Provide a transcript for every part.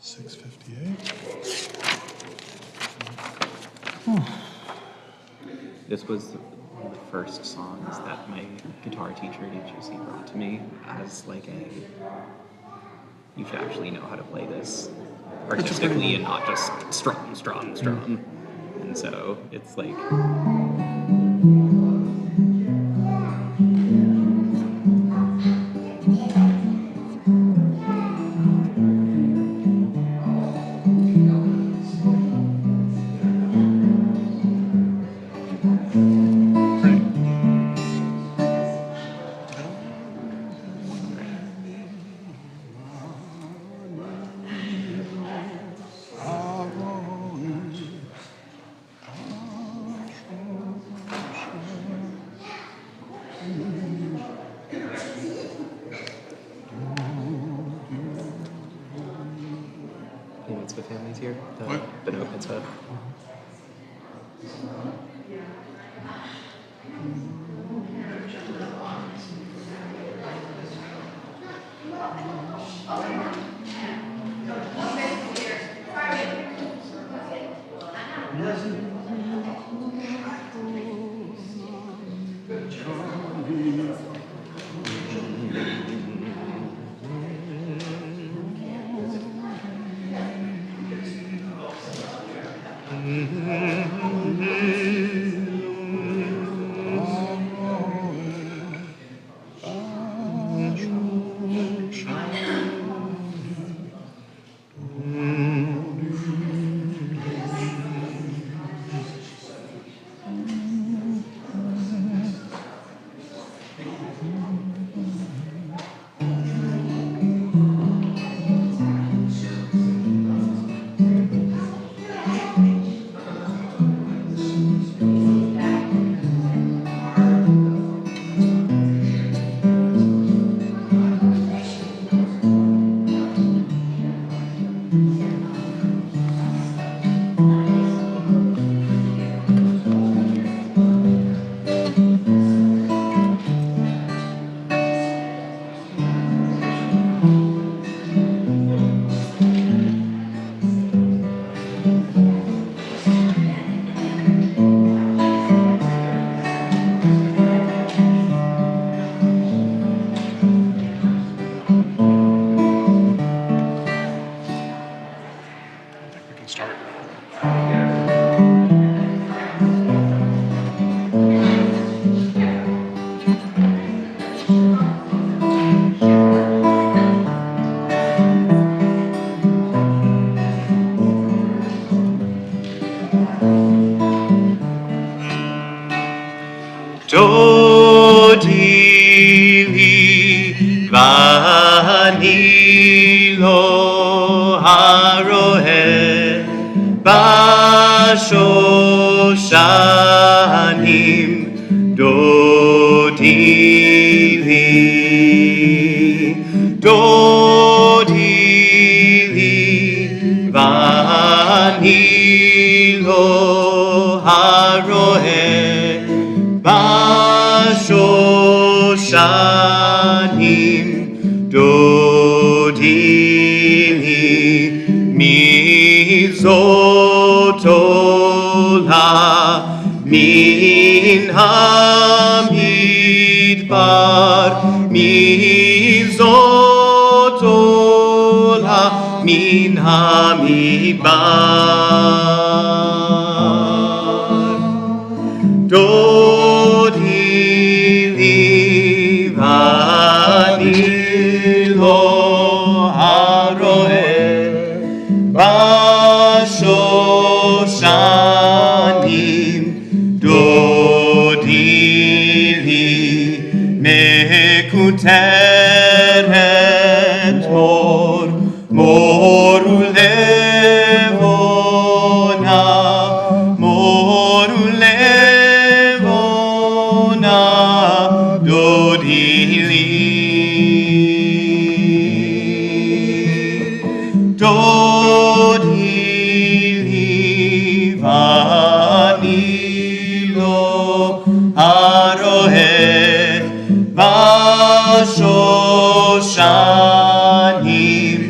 6:58. This was one of the first songs that my guitar teacher at HUC brought to me as like you should actually know how to play this artistically and not just strum. And so it's like... The family's here. The note had said. Dodili vanilo harohe bashoshanim dodili vanilo harohe Shoshanim dodili mizotola min hamidbar mizotola min hamidbar dodili vanilo harohe bashoshanim dodili mekuteret morulevona dodili vanilo harohe bashoshanim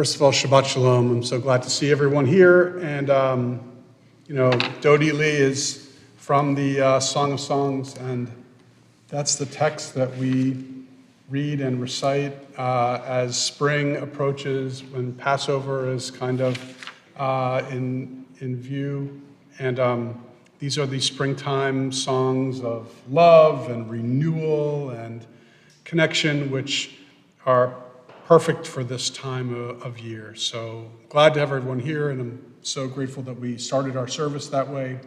First of all, Shabbat Shalom. I'm so glad to see everyone here. And, Dodie Lee is from the Song of Songs, and that's the text that we read and recite as spring approaches, when Passover is kind of in view. And these are the springtime songs of love and renewal and connection, which are perfect for this time of year. So glad to have everyone here, and I'm so grateful that we started our service that way.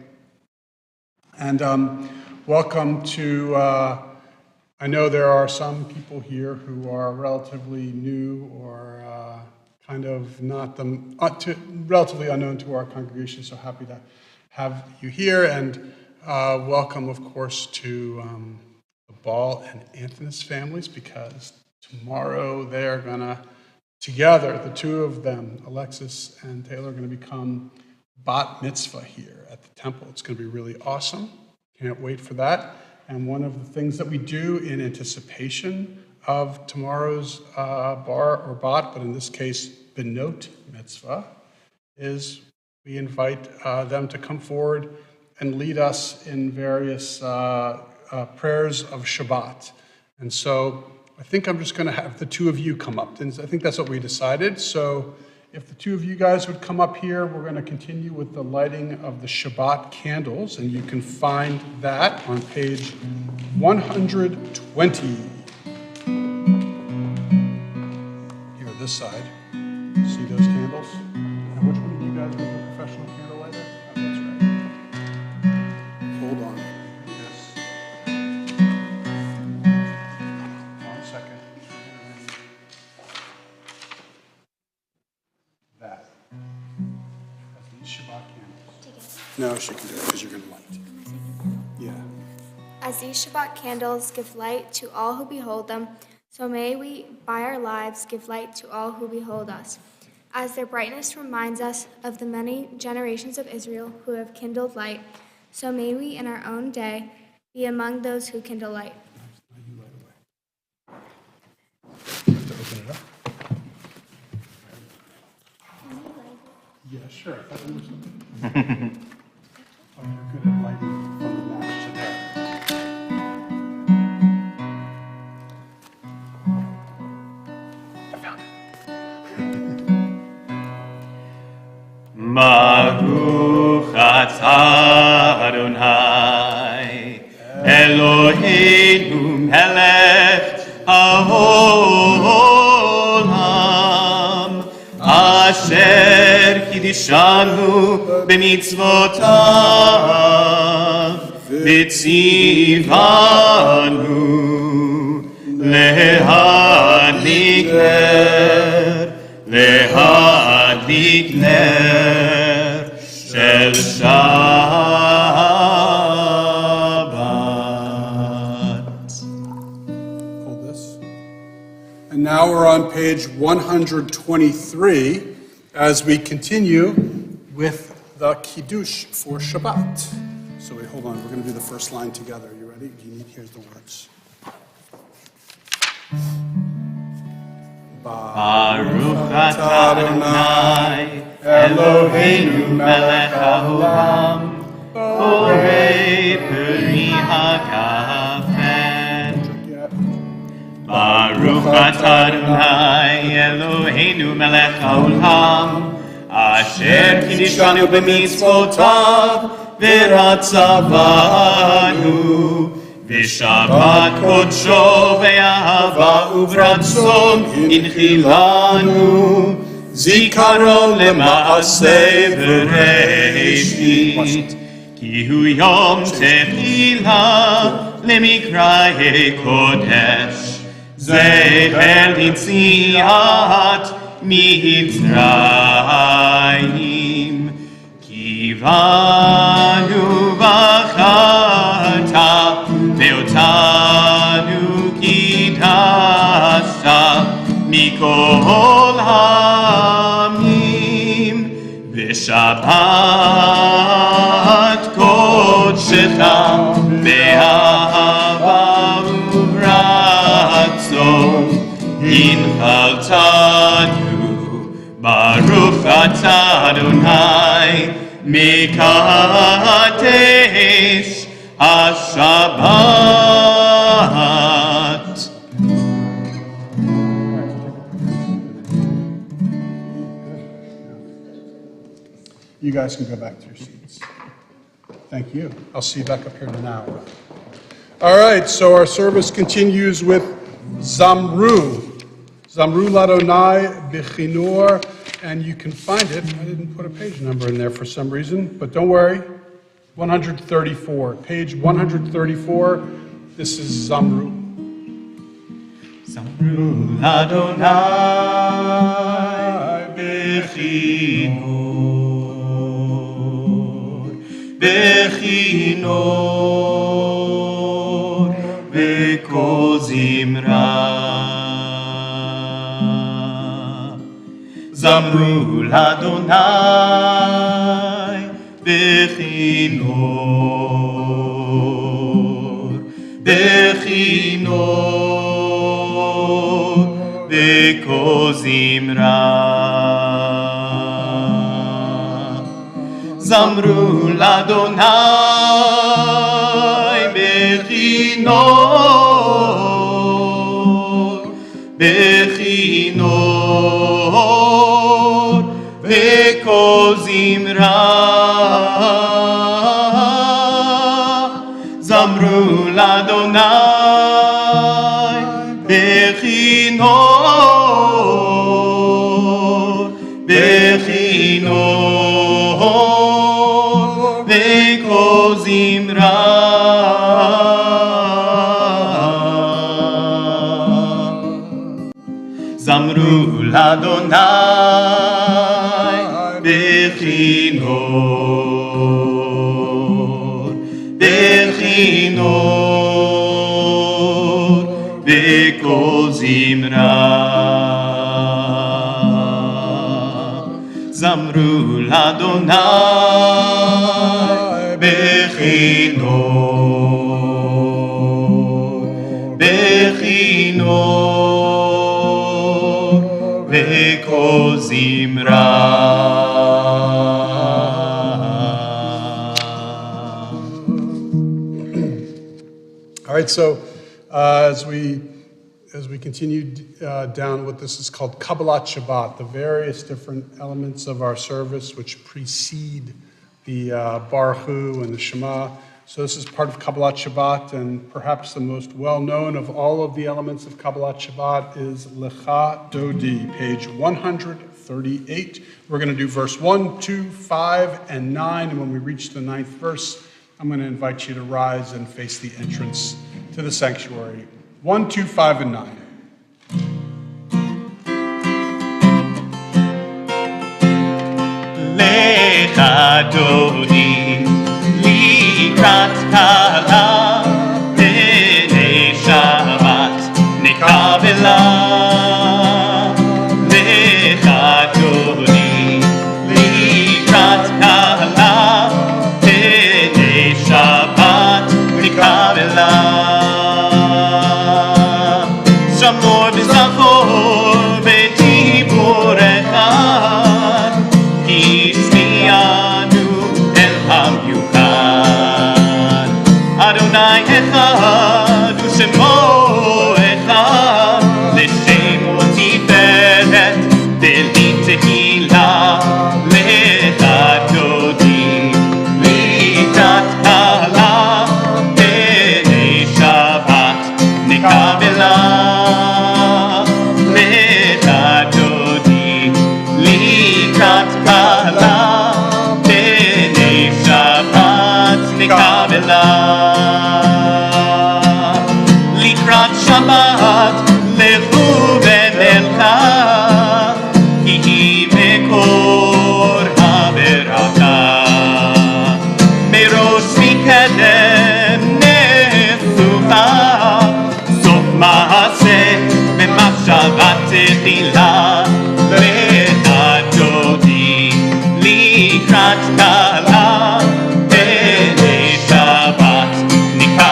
And welcome to, I know there are some people here who are relatively new or kind of not relatively unknown to our congregation, so happy to have you here. And welcome, of course, to the Ball and Antonis families, because tomorrow they're gonna, together, the two of them, Alexis and Taylor, are gonna become bat mitzvah here at the temple. It's gonna be really awesome. Can't wait for that. And one of the things that we do in anticipation of tomorrow's bar or bat, but in this case, benot mitzvah, is we invite them to come forward and lead us in various prayers of Shabbat. And so I think I'm just going to have the two of you come up. And I think that's what we decided. So if the two of you guys would come up here, we're going to continue with the lighting of the Shabbat candles. And you can find that on page 120. Here, this side. See those candles? And which one of you guys was a professional candle lighter? Oh, that's right. Hold on. No, she can do it because you're going to light. Yeah. As these Shabbat candles give light to all who behold them, so may we, by our lives, give light to all who behold us. As their brightness reminds us of the many generations of Israel who have kindled light, so may we in our own day be among those who kindle light. You have to open it up. Yeah, sure. I thought there was something. Oh, you're good at lighting from the match to there. I found it. Baruch atah Adonai, Eloheinu melech haolam, asher kiddushanu b'mitzvotav, v'tzivanu lehadlik ner shel Shabbat. Hold this. And now we're on page 123 as we continue with the Kiddush for Shabbat. So wait, hold on. We're going to do the first line together. Are you ready? Here's the words. Baruch atah Adonai, Eloheinu melech haolam, borei peri hagafen. Baruch atah Adonai, Eloheinu melech haolam, asher kiddushanu b'mitzvotav, v'ratzavanu, v'shabbat kodsho ve'ahava u'vratzon inchilanu, zikaro lema'aseh v'reishit, ki hu yom tefillah lemikraye kodesh, zecher litziat mitzrayim, kivanu b'charta ve'otanu kidashta mikol ha'amim, v'shabbat kodshecha be'ahava u'vratzon inchaltanu מקדש השבת. You guys can go back to your seats. Thank you. I'll see you back up here in an hour. All right, so our service continues with Zamru. Zamru Ladonai Bechinor, and you can find it. I didn't put a page number in there for some reason, but don't worry. 134, page 134. This is Zamru. Zamru Ladonai Bechinor, Bechinor, Beko Zimra. Zamru Ladonai Bechinor, Bechinor, Beko Zimra. Zamru Ladonai Bechinor, Bechinor, Beko Zimra. Zamru Ladonai Bechinor, Bechinor, Beko Zimra. Zamru Ladonai Bechinor, Bechinor, Beko Zimra. Zamru Ladonai Bechinor, Bechinor, Beko Zimra. All right, so as we continue down what this is called Kabbalat Shabbat, the various different elements of our service which precede the Baruch Hu and the Shema. So this is part of Kabbalat Shabbat, and perhaps the most well-known of all of the elements of Kabbalat Shabbat is Lecha Dodi, page 138. We're going to do verse 1, 2, 5, and 9, and when we reach the 9th verse, I'm going to invite you to rise and face the entrance to the sanctuary. 1, 2, 5, and 9. Lecha Dodi Likrat Kala B'nei Shabbat Nekabela. Lecha Dodi Likrat Kala B'nei Shabbat Nekabela. Shamor b'zachor b'dibur echad Yishmianu el hamiuchad. Adonai echad u'shemo echad l'shemo tiferet v'li tehila. Lecha Dodi Likrat Kala B'nei Shabbat Nekabela. Likrat Kala B'nei Shabbat Nekabela. Likrat Shabbat Lechu v'nelcha Ki hi mekor haberaka. Merosh mikedem nesucha Sof ma'aseh b'machshavat techila. Likrat Kala B'nei Shabbat Nekabela.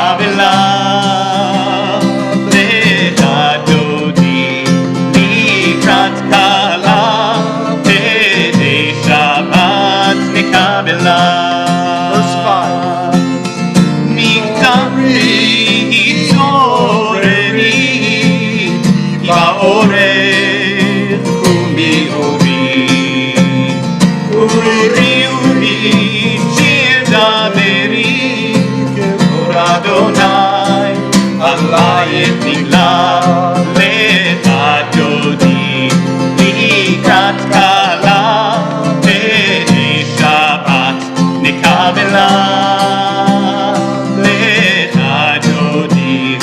לך דודי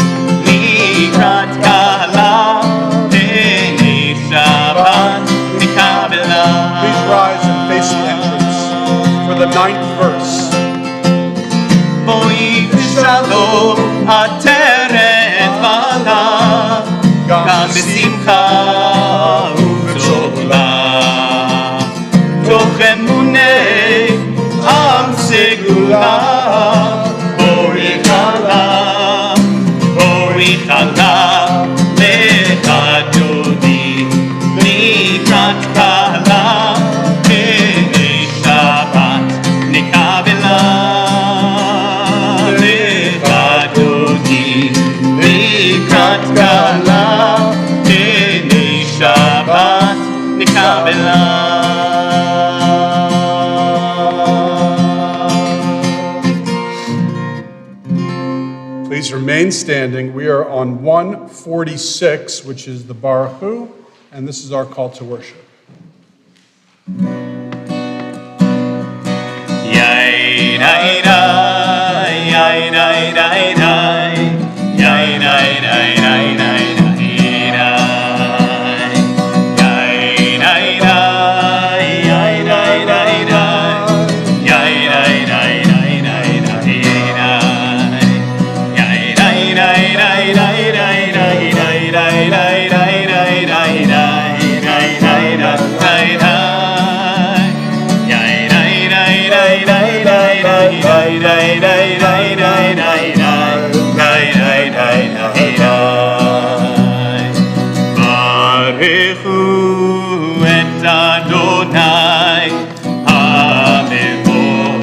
לקראת קהלה הנה שבת נקבלה. Please rise and face the entrance for the 9th verse. בואי בשלום עטרת ועלה גם בשמחה ובגדולה תוך אמוני עם סגולה בואי חלה לך דודי לקראת קהלה הנה שבת נקבלה לך דודי לקראת קהלה הנה שבת נקבלה. Please remain standing. We are on 146, which is the Baruch Hu, and this is our call to worship. Yay, day, day, yay, day, day, day, yay, day, day, day, day, Baruchu et Adonai HaMevorach.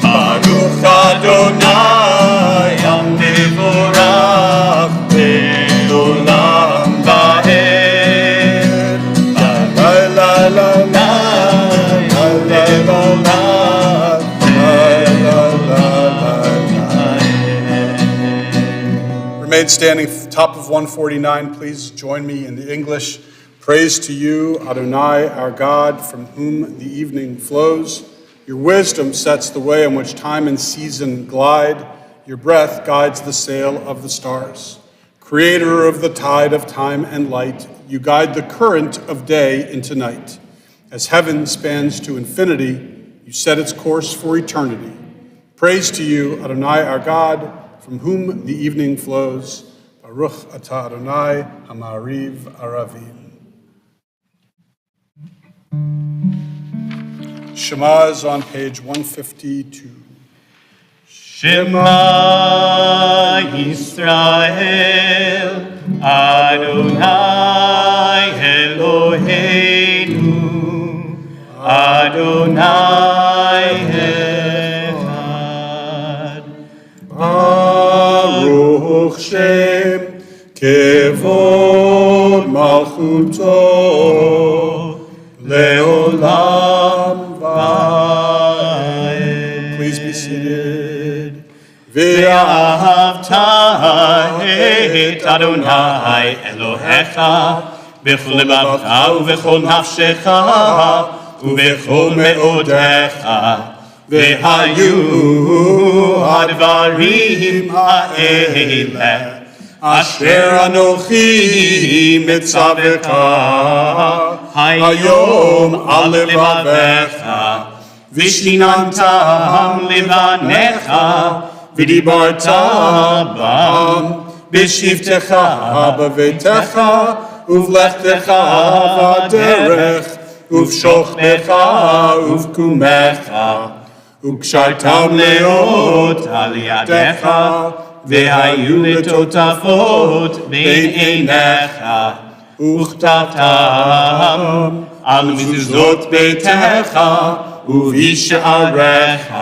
Baruch Adonai HaMevorach Le'olam va'ed. Remain standing, top of 149. Please join me in the English. Praise to you, Adonai, our God, from whom the evening flows. Your wisdom sets the way on which time and season glide. Your breath guides the sail of the stars. Creator of the tide of time and light, you guide the current of day into night. As heaven spans to infinity, you set its course for eternity. Praise to you, Adonai, our God, from whom the evening flows. Baruch atah Adonai, Hamariv Aravim. Shema is on page 152. Shema Yisrael, Adonai Eloheinu, Adonai Echad. Baruch Shem Kevod Malchuto Leolam Va'ed. Please be seated. ואהבת את אדוני אלוהיך בכל לבבך ובכל נפשך ובכל מאודיך והיו הדברים האלה אשר אנוכי מצווך היום על לבבך ושיננתם לבניך ודיברת בם בשבתך בביתך ובלכתך בדרך ובשוכבך ובקומך וקשרתם לאות על ידיך והיו לטוטפות בין עיניך וכתבתם על מזוזות ביתך ובשעריך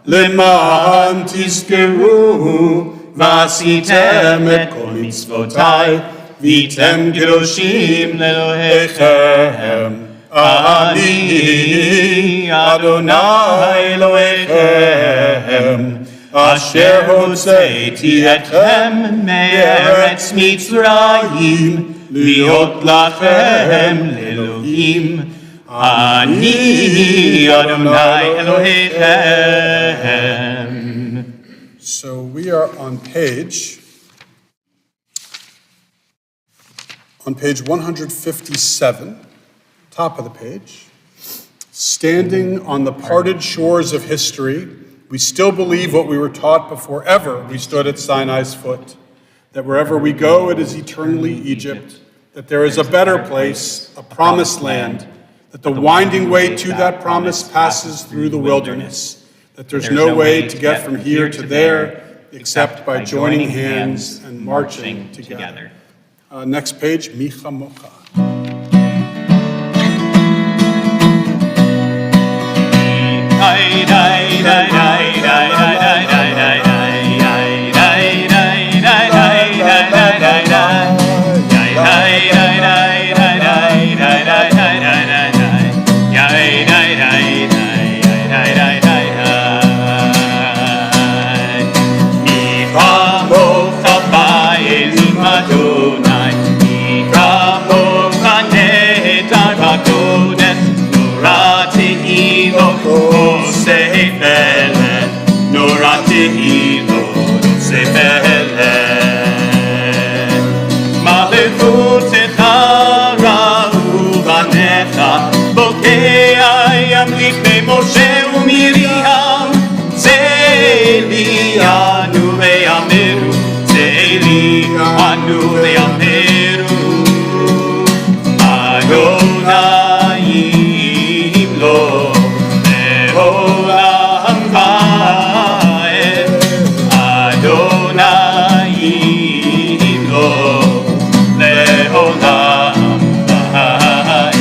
למען תזכרו ועשיתם את כל מצוותיי והייתם קדושים לאלוהיכם. אני אדוני אלוהיכם אשר הוצאתי אתכם מארץ מצרים להיות לכם לאלוהים. Ani Adonai Elohechem. So we are on page 157, top of the page. Standing on the parted shores of history, we still believe what we were taught before ever we stood at Sinai's foot, that wherever we go it is eternally Egypt, that there is a better place, a promised land, that the winding way to that promise passes through the wilderness, that there's no way to get from here to there except by joining hands and marching together. Next page, Micha Mocha. Moshe ומרים, צאלי אנו ויאמרו, צאלי אנו ויאמרו, אדוני ימלוך לעולם ועד, אדוני ימלוך לעולם ועד.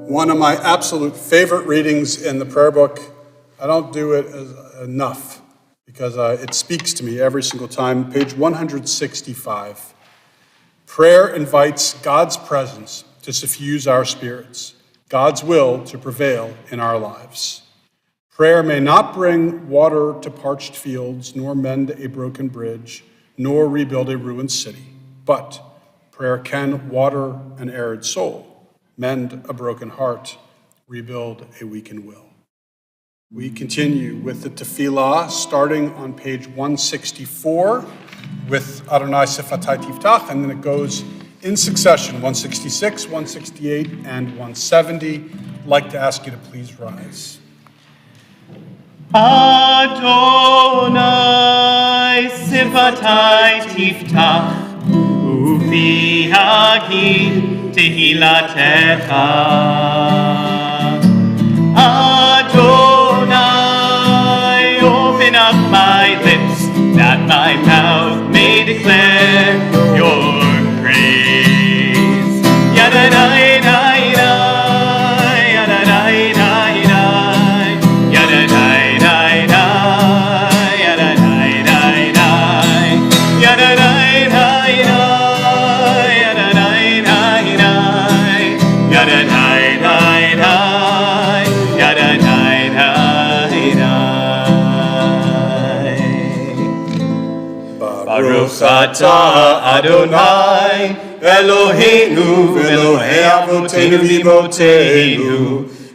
One of my absolute favorite readings in the prayer book. I don't do it enough because it speaks to me every single time. Page 165. Prayer invites God's presence to suffuse our spirits, God's will to prevail in our lives. Prayer may not bring water to parched fields, nor mend a broken bridge, nor rebuild a ruined city, but prayer can water an arid soul, mend a broken heart, rebuild a weakened will. We continue with the tefillah, starting on page 164 with Adonai Sifatai Tiftach, and then it goes in succession, 166, 168, and 170. I'd like to ask you to please rise. Adonai Sifatai Tiftach, Ufi Hagid Tehilatecha. Adonai, open up my lips, that my mouth may declare your praise. Yadadai, dai, dai, yadadai, dai, dai, yadadai, dai, dai, yadadai, dai, dai, yadadai, dai, dai, yadadai, dai, dai, yadadai, dai, dai, yadadai, dai, dai. Baruch atah Adonai Eloheinu v'Elohei Avotenu v'Imotenu,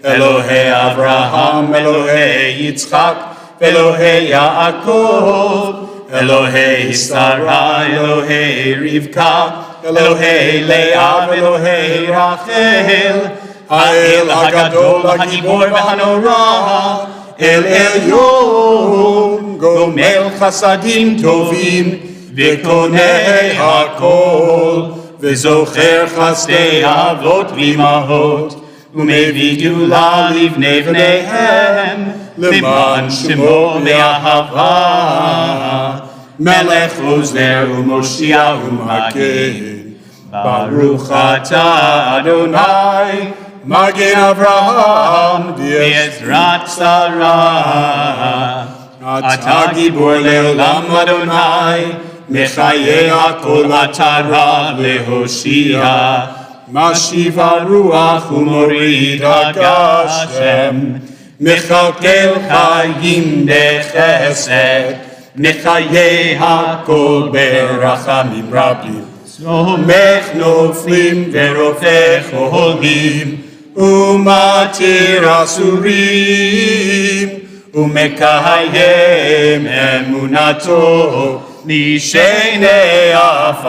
Elohei Avraham, Elohei Yitzchak, Elohei Yaakov, Elohei Sarah, Elohei Rivka, Elohei Leah, Elohei Rachel, Ha'el HaGadol, HaGibor v'Hanorah, El Elyon, Gomel Chasadim Tovim, V'konei HaKol, V'zocher Chasdei Avot V'imahot, U'mevii Geula Livnei V'neihem, L'man Shemo Me'ahava, Melech Ozer U'Moshiach U'Magen, Baruch atah Adonai, Magen Avraham, V'ezrat Sarah, אתה גיבור לעולם אדוני, מחיי הכל אתה רב להושיע. משיב הרוח ומוריד הגשם, מכלכל חיים בחסד, מחיי הכל ברחמים רבים. צומח נופלים ורופא חולים, ומתיר אסורים, ומקיים אמונתו משני עפר.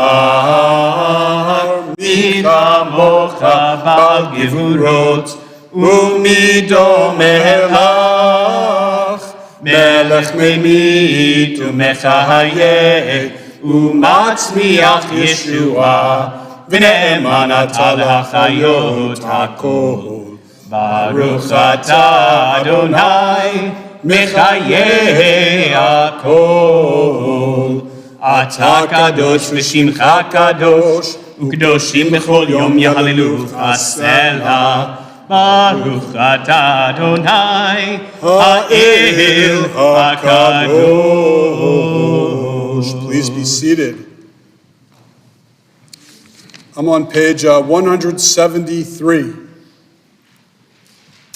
מי כמוך בעל גבורות, ומי דומה לך, מלך ממית ומחיה, ומצמיח ישועה, ונאמן אתה לחיות הכל. ברוך אתה אדוני, מחיי הכל. אתה קדוש ושמך קדוש, וקדושים בכל יום יהללוך הסלע. ברוך אתה אדוני, האל הקדוש. Please be seated. I'm on page 173.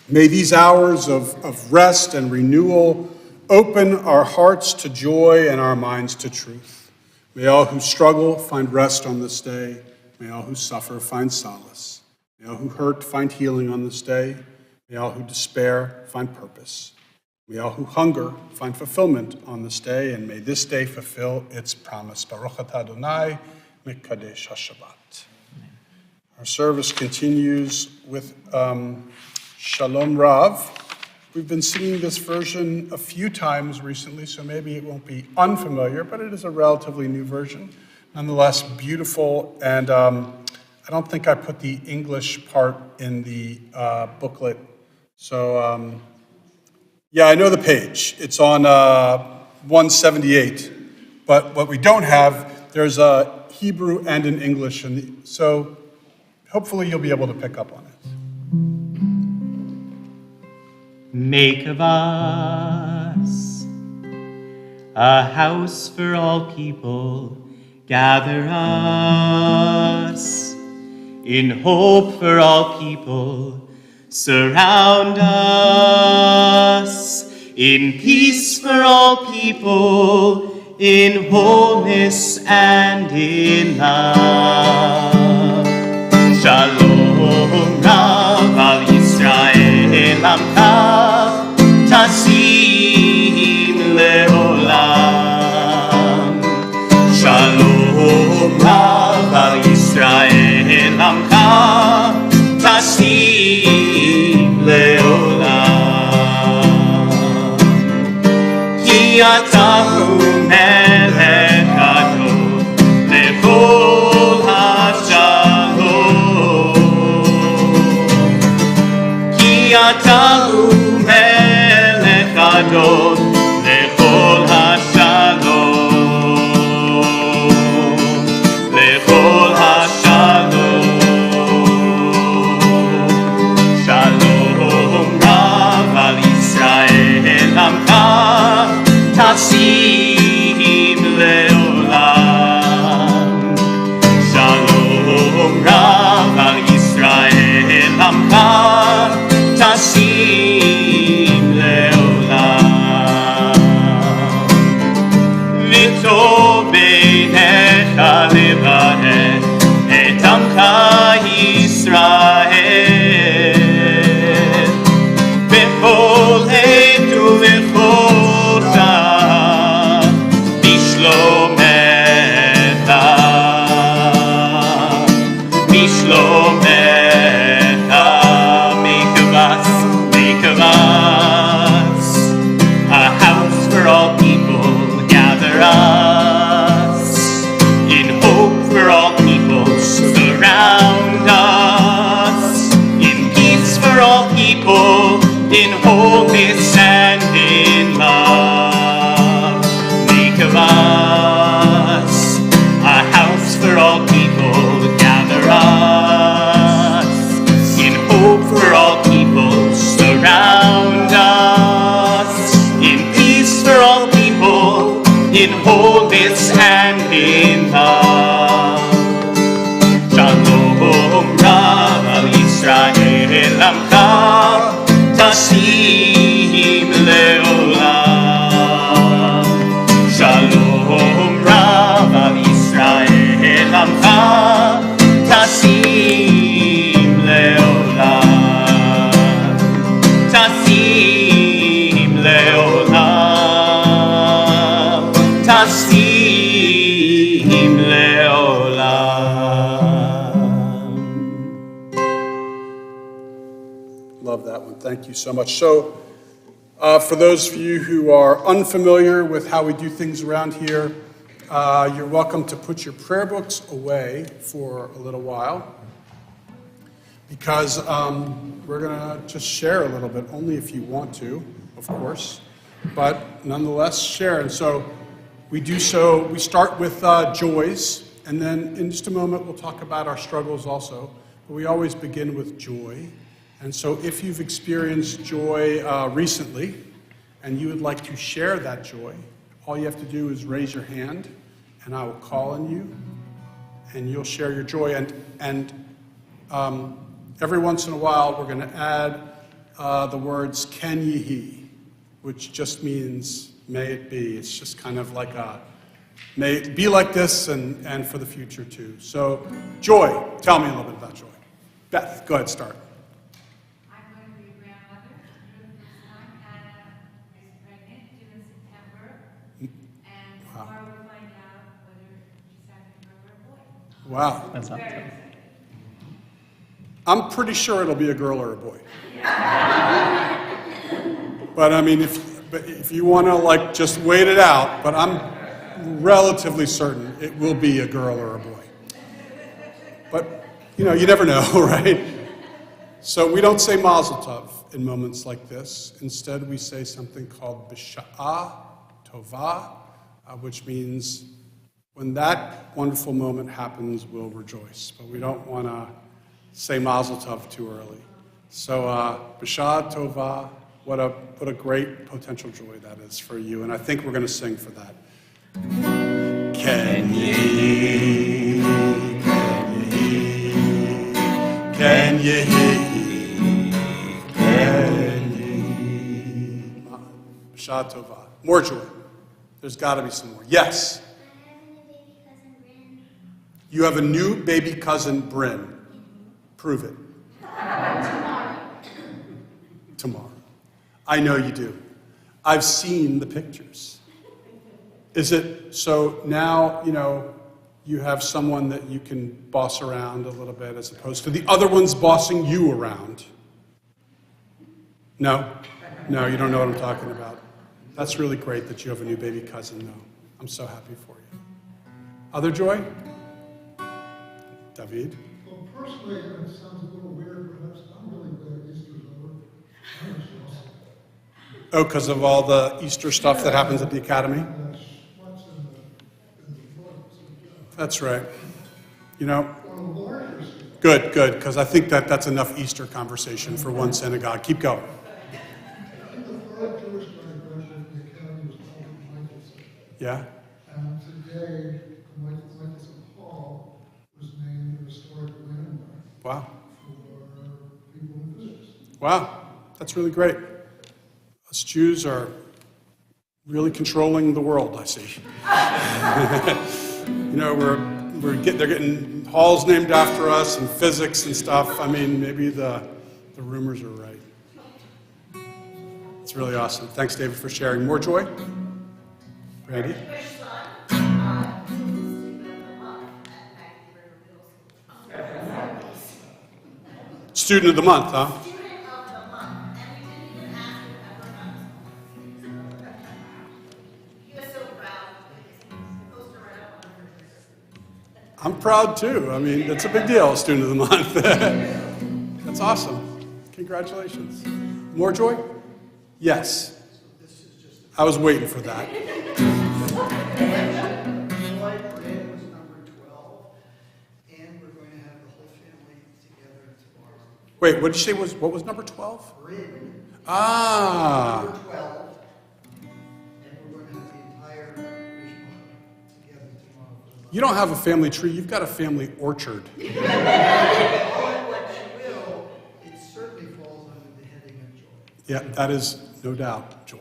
May these hours of rest and renewal open our hearts to joy and our minds to truth. May all who struggle find rest on this day. May all who suffer find solace. May all who hurt find healing on this day. May all who despair find purpose. May all who hunger find fulfillment on this day, and may this day fulfill its promise. Baruch atah Adonai, Mekadesh HaShabbat. Our service continues with Shalom Rav. We've been singing this version a few times recently, so maybe it won't be unfamiliar, but it is a relatively new version. Nonetheless, beautiful, and I don't think I put the English part in the booklet. So, yeah, I know the page. It's on 178, but what we don't have, there's a Hebrew and an English, and so hopefully you'll be able to pick up on it. Make of us a house for all people, gather us in hope for all people, surround us in peace for all people, in wholeness and in love. Shalom Rav al Yisrael Amcha Tasim Leolam. Shalom Rav al Yisrael Amcha Tasim Leolam. Ki atahu melech gadol lechol hashalom. Ki atahu melech gadol lechol hashalom. Lechol hashalom. Shalom Rav al Yisrael Amcha Tasim Leolam. Shalom Rav al Yisrael Amcha Tasim Leolam. V'tov beinecha levarech et Amcha Yisrael bechol עת ובכל שעה בשלומך, בשלומך. Make of us a house for all people, gather us in hope for all people, surround us in peace for all people, in wholeness and in love. Make of us a house for all people, gather us in hope for all people, surround us in peace for all לעולמך, תשים לעולם. שלום רב על ישראל עמך, תשים לעולם. תשים לעולם. תשים לעולם. Love that one. Thank you so much. So, for those of you who are unfamiliar with how we do things around here, you're welcome to put your prayer books away for a little while because we're going to just share a little bit, only if you want to, of course, but nonetheless share. And so we do so, we start with joys, and then in just a moment we'll talk about our struggles also, but we always begin with joy. And so if you've experienced joy recently and you would like to share that joy, all you have to do is raise your hand and I will call on you and you'll share your joy. And every once in a while we're going to add the words "Ken Yehi," which just means may it be. It's just kind of like a, may it be like this and for the future too. So joy, tell me a little bit about joy. Beth, go ahead, start. I'm going to be a grandmother. For the first time, Anna is pregnant due in September, and tomorrow we'll find out whether she's having a girl or a boy. Wow. That's awesome. Very excited. I'm pretty sure it'll be a girl or a boy. But I mean, if you want to like just wait it out, but I'm relatively certain it will be a girl or a boy. But you know, you never know, right? So we don't say Mazel Tov in moments like this. Instead, we say something called B'Sha'a Tovah, which means when that wonderful moment happens, we'll rejoice. But we don't want to say Mazel Tov too early. So B'Sha'a Tovah, what a great potential joy that is for you. And I think we're going to sing for that. Ken Yehi, Ken Yehi, Ken Yehi. B'Sha'a Tovah. More joy. There's got to be some more. Yes. You have a new baby cousin, Bryn. Prove it. Tomorrow. I know you do. I've seen the pictures. Is it, so now, you know, you have someone that you can boss around a little bit as opposed to the other ones bossing you around? No? No, you don't know what I'm talking about. That's really great that you have a new baby cousin, though. I'm so happy for you. Other joy? David? Well, personally, it sounds a little weird, perhaps. I'm really glad Easter's over. I'm just lost. Oh, because of all the Easter stuff that happens at the Academy? What's in the books? That's right. You know, Well, more interesting. good, because I think that's enough Easter conversation for one synagogue. Keep going. In the third Jewish guy graduated from the Academy was Paul Michelson. Yeah? And today, Michelson Hall was named a historic landmark Wow. for people in physics. Wow. That's really great. Us Jews are really controlling the world, I see. You know, they're getting halls named after us and physics and stuff. I mean, maybe the rumors are right. It's really awesome. Thanks, David, for sharing. More joy? Randy? Student of the month, huh? I'm proud too. I mean, that's a big deal, student of the month. That's awesome. Congratulations. More joy? Yes. I was waiting for that. Flight Bryn was number 12, and we're going to have the whole family together tomorrow. Wait, what did you say what was number 12? Bryn, Ah, number 12, and we're going to have the entire Mishpach together tomorrow. you don't have a family tree, you've got a family orchard. Call it what you will, it's certainly for Yeah, that is no doubt joy.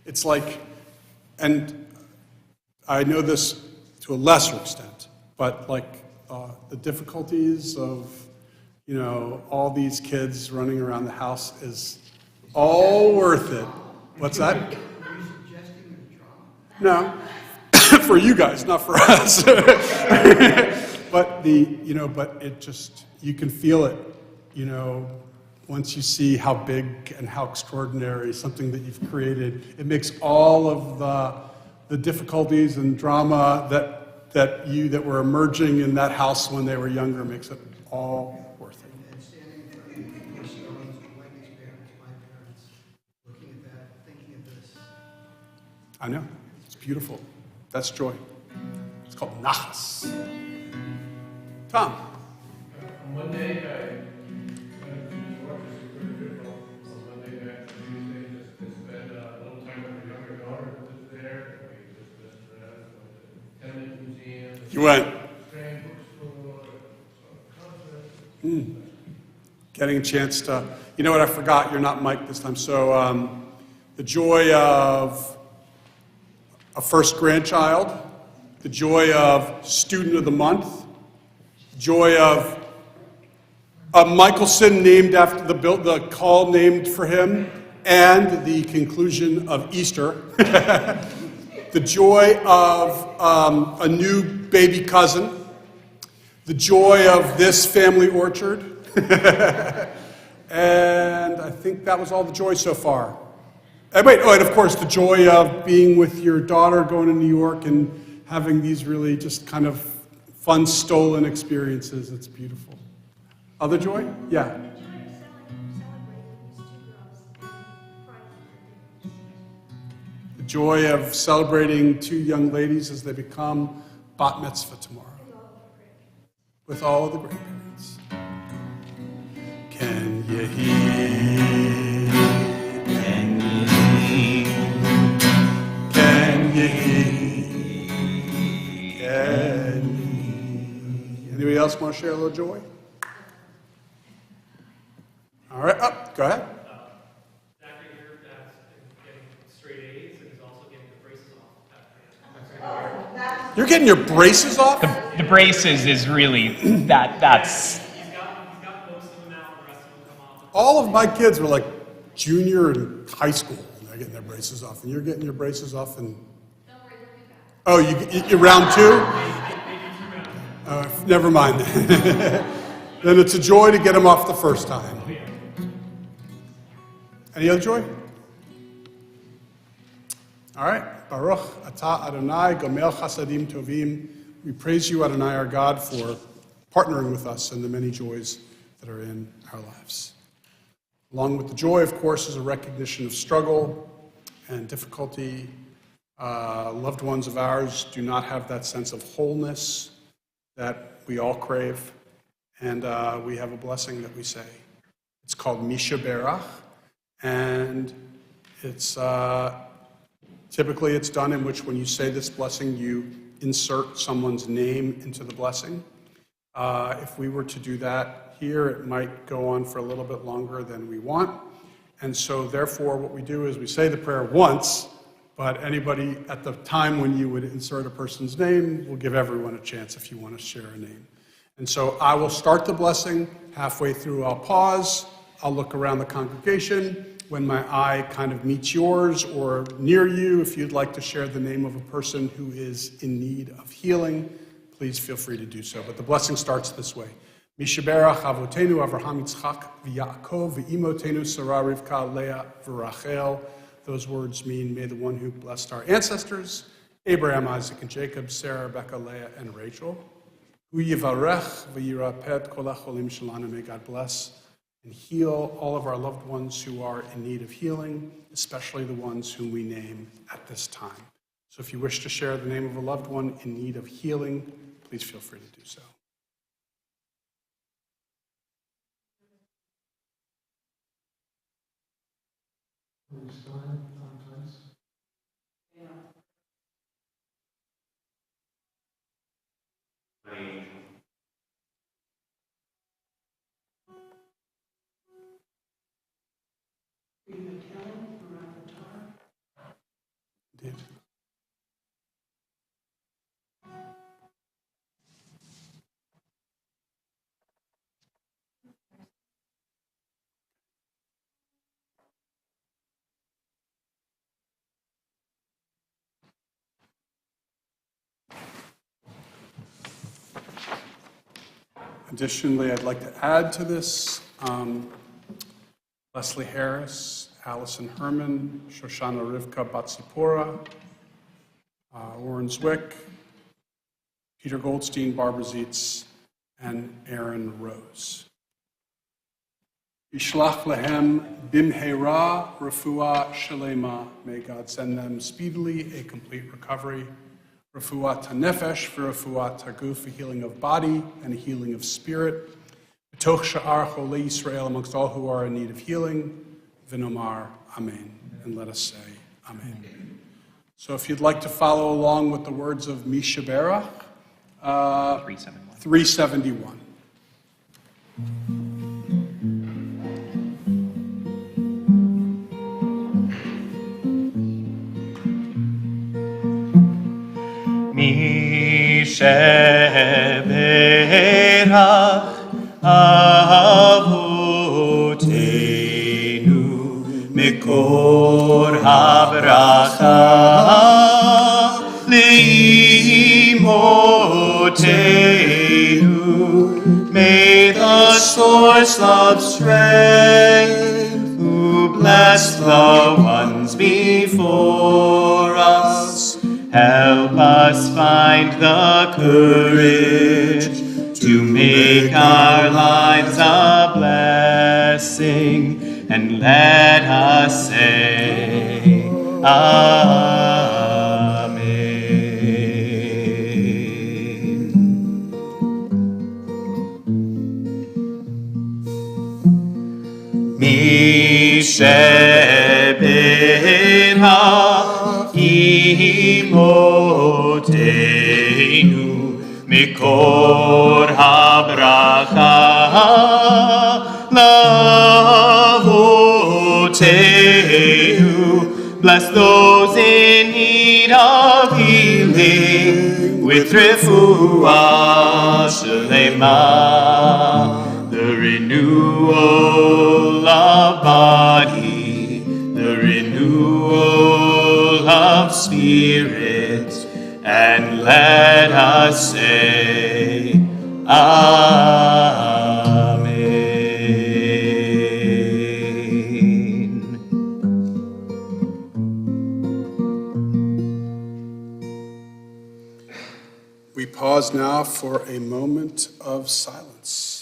It's like, and I know this to a lesser extent, but like the difficulties of, all these kids running around the house is all worth it. What's that? Are you suggesting a drama? No, for you guys, not for us. But but it just, you can feel it, once you see how big and how extraordinary something that you've created. It makes all of the difficulties and drama that were emerging in that house when they were younger, makes it all worth it. And standing in front of Wendy's parents, my parents, looking at that, thinking of this. I know, it's beautiful. That's joy. It's called nachas. Tom. On Monday, I went to New York, just a quick trip on Monday back to Tuesday, just to spend a little time with my younger daughter who lives there. We just visited her, went to the Tenement Museum. You went. Strand Bookstore, concert. Getting a chance to, you know what, I forgot, you're not Mike this time. So the joy of a first grandchild, the joy of student of the month, joy of Michelson named after the call named for him, and the conclusion of Easter. The joy of a new baby cousin, the joy of this family orchard, and I think that was all the joy so far. And and of course the joy of being with your daughter, going to New York and having these really just kind of fun stolen experiences. It's beautiful. Other joy? Yeah. The joy of celebrating two young ladies as they become bat mitzvah tomorrow. With all of the grandparents. Can you hear? Can you hear? Can you hear? Anybody else want to share a little joy? All right, go ahead. Zachary here that's getting straight A's and is also getting the braces off. You're getting your braces off? The braces is really that's He's got most of them out, the rest of them come off. All of my kids were like junior in high school, and they're getting their braces off, and you're getting your braces off, and oh, you round two? Never mind. Then it's a joy to get them off the first time. Any other joy? All right. Baruch atah Adonai gomel chasadim tovim. We praise you, Adonai, our God, for partnering with us in the many joys that are in our lives. Along with the joy, of course, is a recognition of struggle and difficulty. Loved ones of ours do not have that sense of wholeness that we all crave. And we have a blessing that we say. It's called Misha Berach. And it's typically it's done in which when you say this blessing, you insert someone's name into the blessing. If we were to do that here, it might go on for a little bit longer than we want. And so therefore, what we do is we say the prayer once, but anybody at the time when you would insert a person's name, we'll give everyone a chance if you want to share a name. And so I will start the blessing. Halfway through, I'll pause. I'll look around the congregation. When my eye kind of meets yours or near you, if you'd like to share the name of a person who is in need of healing, please feel free to do so. But the blessing starts this way. Mishaberach avotenu Avraham Yitzchak v'Yaakov v'imotenu Sarah Rivka Leah v'Rachel. Those words mean, may the one who blessed our ancestors, Abraham, Isaac, and Jacob, Sarah, Rebecca, Leah, and Rachel. Hu yivarech v'yirapet kol hacholim shelanu. May God bless and heal all of our loved ones who are in need of healing, especially the ones whom we name at this time. So if you wish to share the name of a loved one in need of healing, please feel free to do so. Indeed. Additionally, I'd like to add to this Leslie Harris, Allison Herman, Shoshana Rivka Batsipora, Warren Zwick, Peter Goldstein, Barbara Zietz, and Aaron Rose. Yishlach lehem bimheira refuah shalema. May God send them speedily a complete recovery. Refuah tanefesh for refuah taguf, a healing of body and a healing of spirit. B'toch sha'ar cholei Yisrael, amongst all who are in need of healing. V'nomar amen. And let us say amen. So if you'd like to follow along with the words of Misha Berach, 371. 371. Mi sheberach avotenu mikor habracha leimotenu. May the source of strength, who bless the ones before us, help us find the courage to make our lives a blessing, and let us say amen. Mi sheberach imotenu mikor habracha lavotenu. Bless those in need of healing with refuah shalema, the renewal of body, the renewal of spirit, and let us say amen. We pause now for a moment of silence.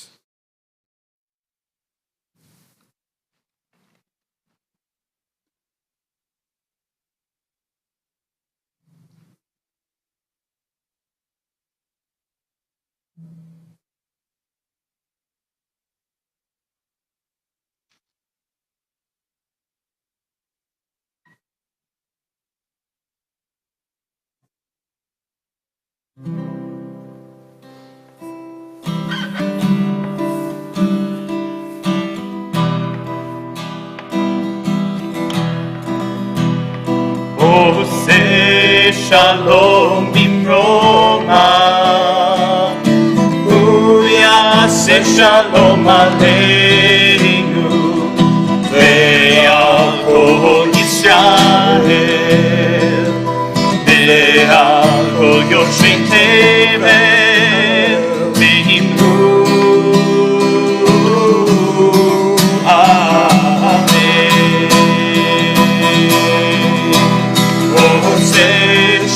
Ose shalom bimroma, uyase shalom aleinu, ve'al kol Yisrael, ve'al kol yoshvei tevel, ve'imru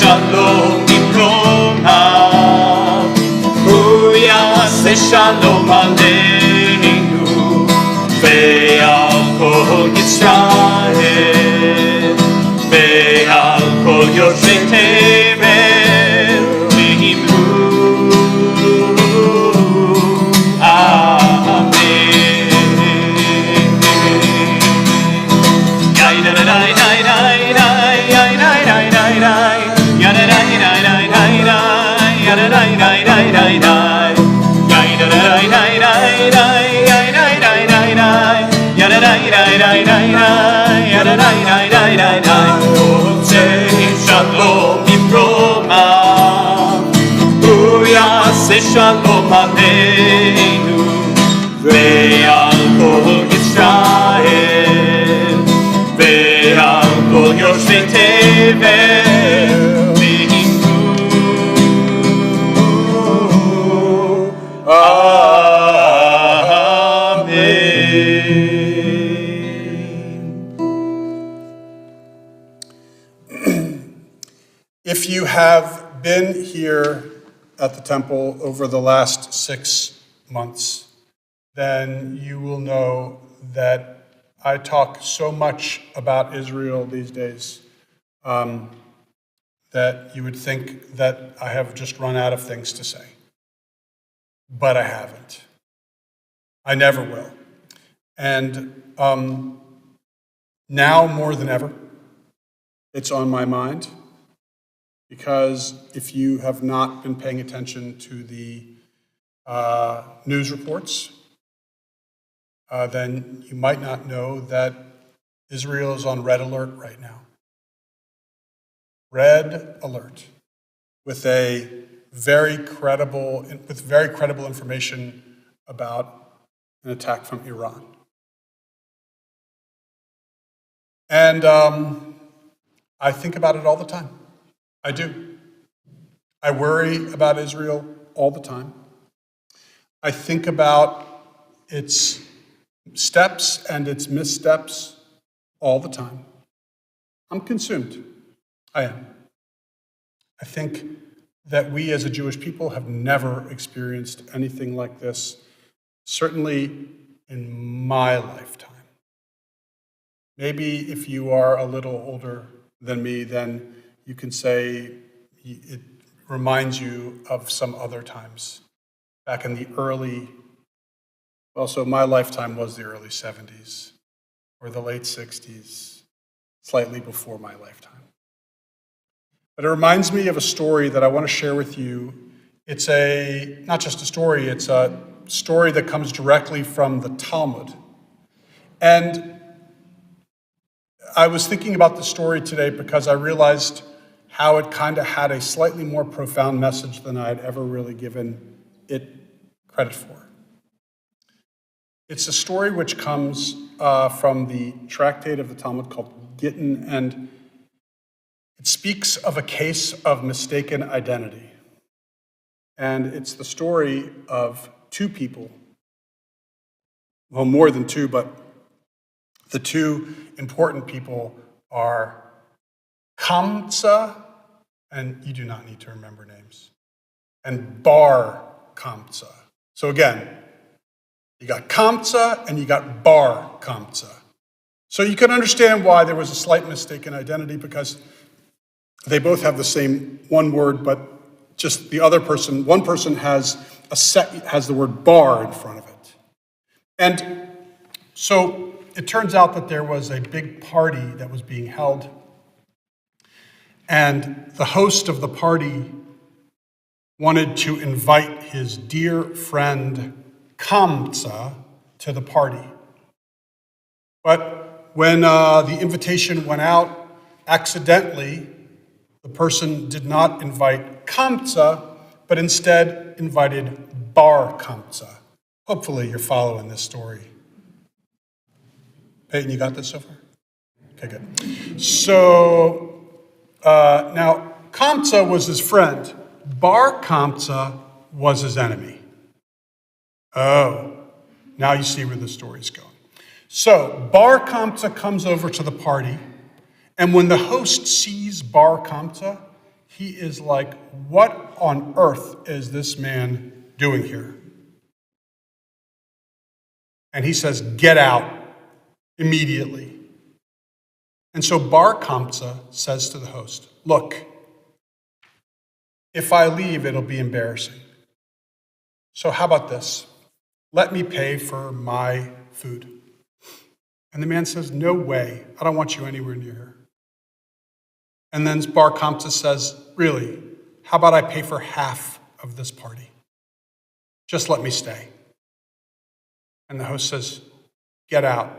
shalom bimroma, uyase shalom aleinu, ve'al kol Yisrael, ve'al kol yoshvei tevel, ve'imru amen. Shalom Ibroma, Uyase Shalom Aleinu, Ve'al Kol Yisrael, Ve'al Kol Yoshvei Tevel, Ve'imnu. If you have been here at the temple over the last 6 months, then you will know that I talk so much about Israel these days that you would think that I have just run out of things to say. But I haven't. I never will. And now more than ever, it's on my mind. Because if you have not been paying attention to the news reports, then you might not know that Israel is on red alert right now. Red alert, with very credible information about an attack from Iran. And I think about it all the time. I do. I worry about Israel all the time. I think about its steps and its missteps all the time. I'm consumed. I am. I think that we as a Jewish people have never experienced anything like this, certainly in my lifetime. Maybe if you are a little older than me, then you can say it reminds you of some other times. Back in the so my lifetime was the early 70s or the late 60s, slightly before my lifetime. But it reminds me of a story that I want to share with you. It's not just a story, it's a story that comes directly from the Talmud. And I was thinking about the story today because I realized how it kind of had a slightly more profound message than I had ever really given it credit for. It's a story which comes from the tractate of the Talmud called Gittin, and it speaks of a case of mistaken identity. And it's the story of two people, well, more than two, but the two important people are Kamsa, and you do not need to remember names, and Bar Kamsa. So again, you got Kamsa and you got Bar Kamsa. So you can understand why there was a slight mistaken identity, because they both have the same one word, but just the other person, one person has the word bar in front of it. And so it turns out that there was a big party that was being held, and the host of the party wanted to invite his dear friend Kamsa to the party. But when the invitation went out, accidentally, the person did not invite Kamsa, but instead invited Bar Kamsa. Hopefully you're following this story. Peyton, you got this so far? Okay, good. So now Kamsa was his friend. Bar Kamsa was his enemy. Oh, now you see where the story's going. So Bar Kamsa comes over to the party, and when the host sees Bar Kamsa, he is like, what on earth is this man doing here? And he says, get out immediately. And so Bar Kamsa says to the host, look, if I leave, it'll be embarrassing. So how about this? Let me pay for my food. And the man says, no way. I don't want you anywhere near here. And then Bar Kamsa says, really, how about I pay for half of this party? Just let me stay. And the host says, get out.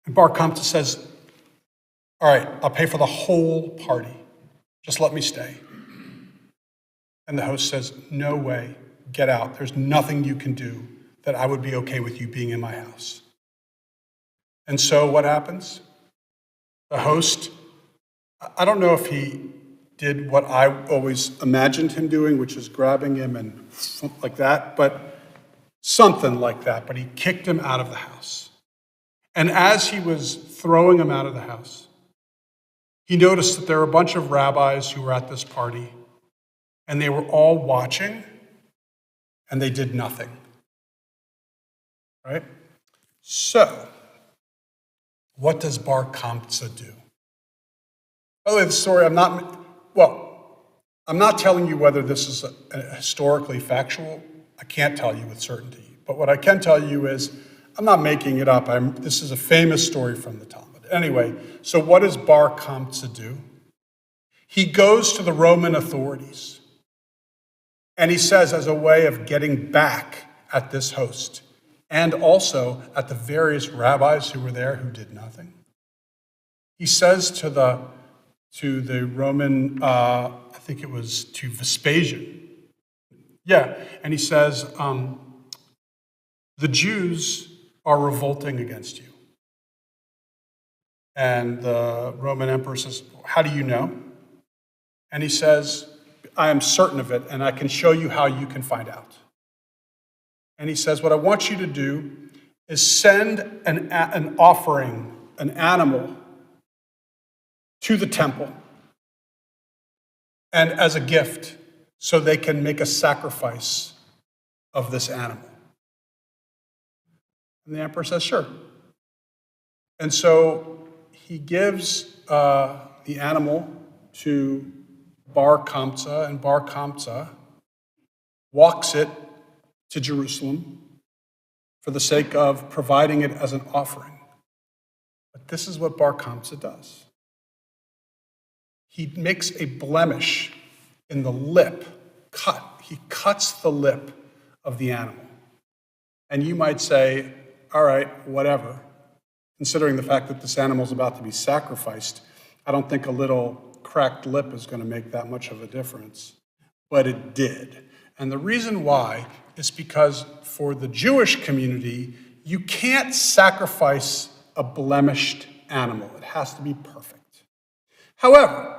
And Bar Kokhba says, all right, I'll pay for the whole party. Just let me stay. And the host says, no way, get out. There's nothing you can do that I would be okay with you being in my house. And so what happens? The host, I don't know if he did what I always imagined him doing, which is grabbing him and like that, but something like that. But he kicked him out of the house. And as he was throwing him out of the house, he noticed that there were a bunch of rabbis who were at this party, and they were all watching, and they did nothing. Right? So, what does Bar Kokhba do? By the way, the story, I'm not telling you whether this is historically factual. I can't tell you with certainty. But what I can tell you is, I'm not making it up. This is a famous story from the Talmud. Anyway, so what does Bar Kokhba do? He goes to the Roman authorities, and he says, as a way of getting back at this host, and also at the various rabbis who were there who did nothing, he says to the Roman, I think it was to Vespasian, and he says, the Jews are revolting against you. And the Roman emperor says, how do you know? And he says, I am certain of it, and I can show you how you can find out. And he says, what I want you to do is send an offering, an animal, to the temple, and as a gift, so they can make a sacrifice of this animal. And the emperor says, sure. And so he gives the animal to Bar Kokhba, and Bar Kokhba walks it to Jerusalem for the sake of providing it as an offering. But this is what Bar Kokhba does. He makes a blemish in the lip, he cuts the lip of the animal. And you might say, all right, whatever. Considering the fact that this animal is about to be sacrificed, I don't think a little cracked lip is going to make that much of a difference. But it did. And the reason why is because for the Jewish community, you can't sacrifice a blemished animal. It has to be perfect. However,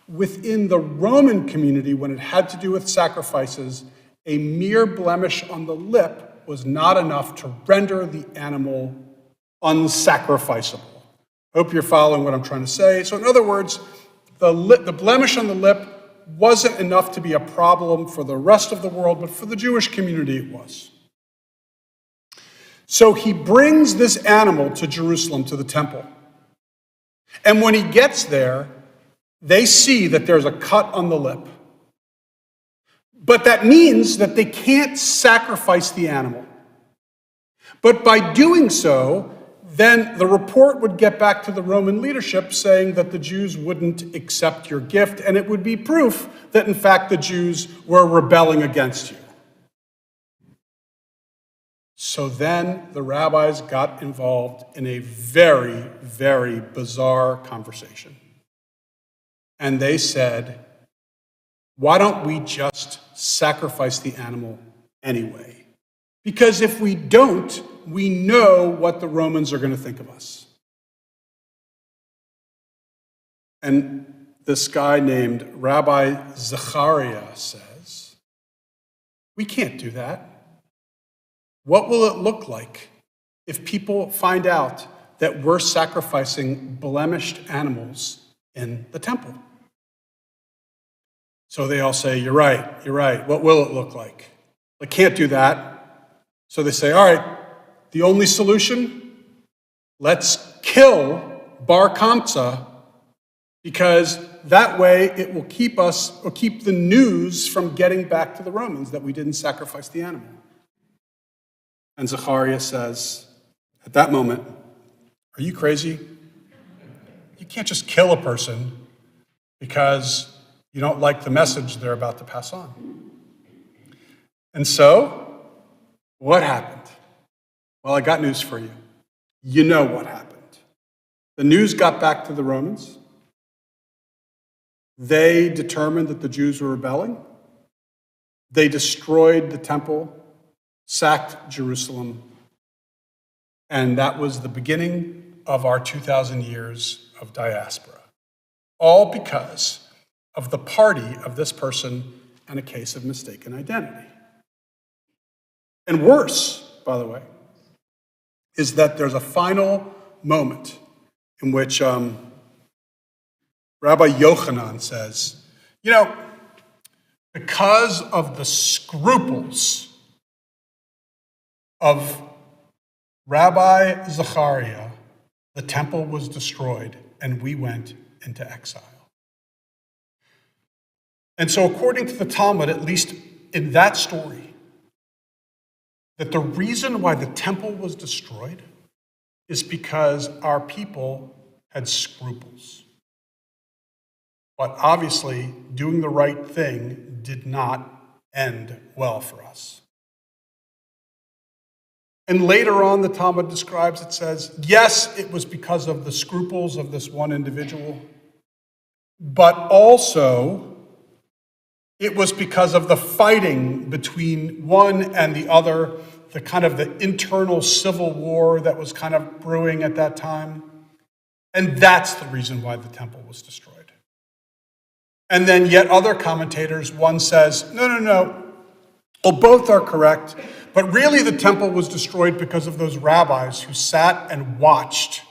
within the Roman community, when it had to do with sacrifices, a mere blemish on the lip was not enough to render the animal unsacrificable. Hope you're following what I'm trying to say. So in other words, the blemish on the lip wasn't enough to be a problem for the rest of the world, but for the Jewish community it was. So he brings this animal to Jerusalem, to the temple. And when he gets there, they see that there's a cut on the lip. But that means that they can't sacrifice the animal. But by doing so, then the report would get back to the Roman leadership saying that the Jews wouldn't accept your gift, and it would be proof that, in fact, the Jews were rebelling against you. So then the rabbis got involved in a very, very bizarre conversation. And they said, why don't we just sacrifice the animal anyway? Because if we don't, we know what the Romans are going to think of us. And this guy named Rabbi Zechariah says, we can't do that. What will it look like if people find out that we're sacrificing blemished animals in the temple? So they all say, you're right. What will it look like? I can't do that. So they say, all right, the only solution, let's kill Bar Kokhba, because that way it will keep the news from getting back to the Romans that we didn't sacrifice the animal. And Zechariah says, at that moment, are you crazy? You can't just kill a person because you don't like the message they're about to pass on. And so, what happened? Well, I got news for you. You know what happened. The news got back to the Romans. They determined that the Jews were rebelling. They destroyed the temple, sacked Jerusalem, and that was the beginning of our 2,000 years of diaspora. All because of the party of this person and a case of mistaken identity. And worse, by the way, is that there's a final moment in which Rabbi Yochanan says, because of the scruples of Rabbi Zechariah, the temple was destroyed and we went into exile. And so according to the Talmud, at least in that story, that the reason why the temple was destroyed is because our people had scruples. But obviously, doing the right thing did not end well for us. And later on, the Talmud describes, it says, yes, it was because of the scruples of this one individual, but also it was because of the fighting between one and the other, the kind of the internal civil war that was kind of brewing at that time. And that's the reason why the temple was destroyed. And then yet other commentators, one says, no. Well, both are correct, but really the temple was destroyed because of those rabbis who sat and watched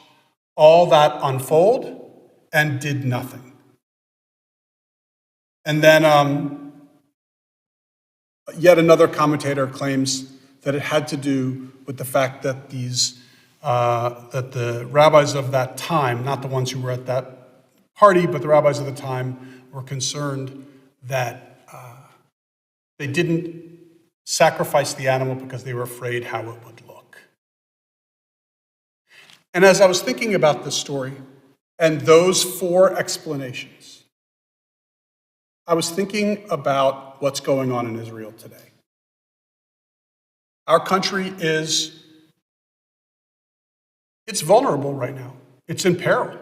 all that unfold and did nothing. And then yet another commentator claims that it had to do with the fact that that the rabbis of that time, not the ones who were at that party, but the rabbis of the time were concerned that they didn't sacrifice the animal because they were afraid how it would look. And as I was thinking about this story and those four explanations, I was thinking about what's going on in Israel today. Our country it's vulnerable right now. It's in peril.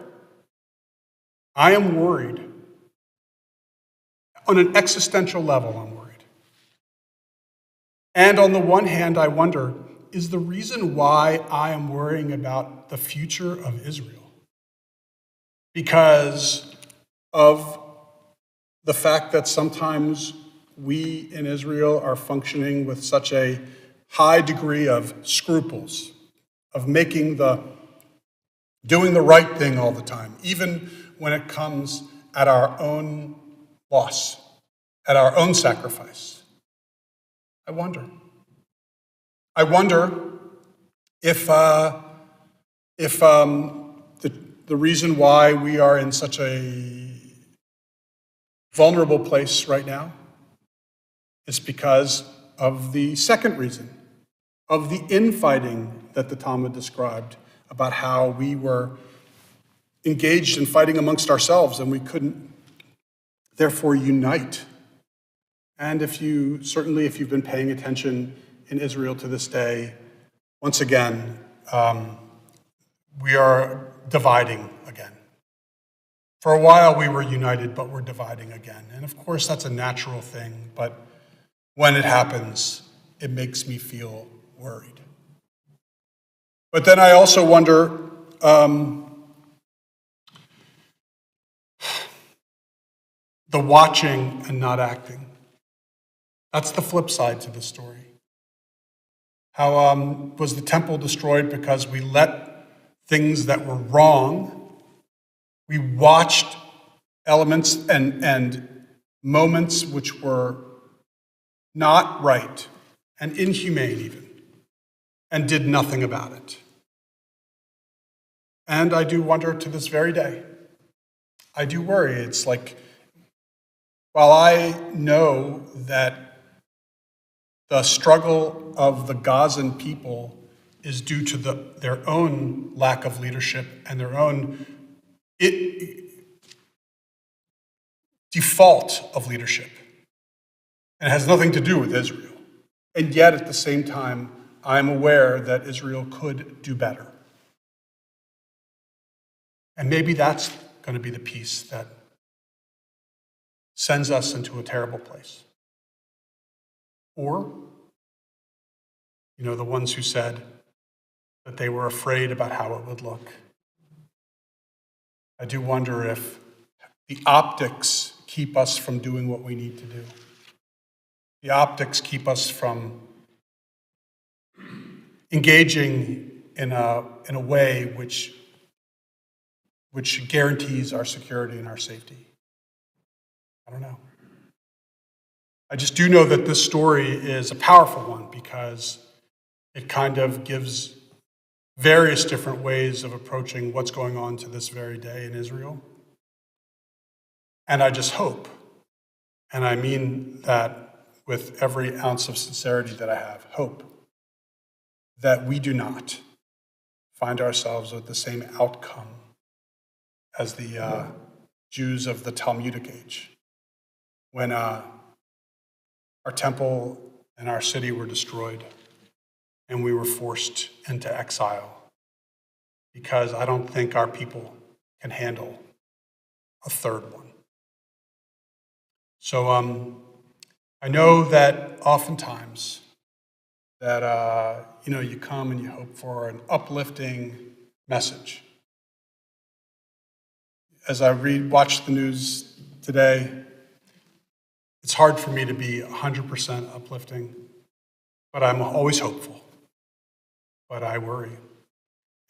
I am worried. On an existential level, I'm worried. And on the one hand, I wonder, is the reason why I am worrying about the future of Israel because of the fact that sometimes we in Israel are functioning with such a high degree of scruples, of doing the right thing all the time, even when it comes at our own loss, at our own sacrifice. I wonder if the reason why we are in such a vulnerable place right now is because of the second reason, of the infighting that the Talmud described about how we were engaged in fighting amongst ourselves and we couldn't therefore unite. And if you've been paying attention in Israel to this day, once again, we are dividing again. For a while we were united, but we're dividing again. And of course that's a natural thing, but when it happens, it makes me feel worried. But then I also wonder, the watching and not acting. That's the flip side to the story. How was the temple destroyed because we let things that were wrong, we watched elements and moments which were not right and inhumane even, and did nothing about it. And I do wonder to this very day, I do worry. It's like, while I know that the struggle of the Gazan people is due to their own lack of leadership and their own default of leadership. And it has nothing to do with Israel. And yet, at the same time, I'm aware that Israel could do better. And maybe that's going to be the peace that sends us into a terrible place. Or, the ones who said that they were afraid about how it would look. I do wonder if the optics keep us from doing what we need to do. The optics keep us from engaging in a way which guarantees our security and our safety. I don't know. I just do know that this story is a powerful one because it kind of gives various different ways of approaching what's going on to this very day in Israel. And I just hope, and I mean that with every ounce of sincerity that I have, hope that we do not find ourselves with the same outcome as the Jews of the Talmudic age, when our temple and our city were destroyed and we were forced into exile, because I don't think our people can handle a third one. So I know that oftentimes that you come and you hope for an uplifting message. As I watch the news today, it's hard for me to be 100% uplifting, but I'm always hopeful. But I worry.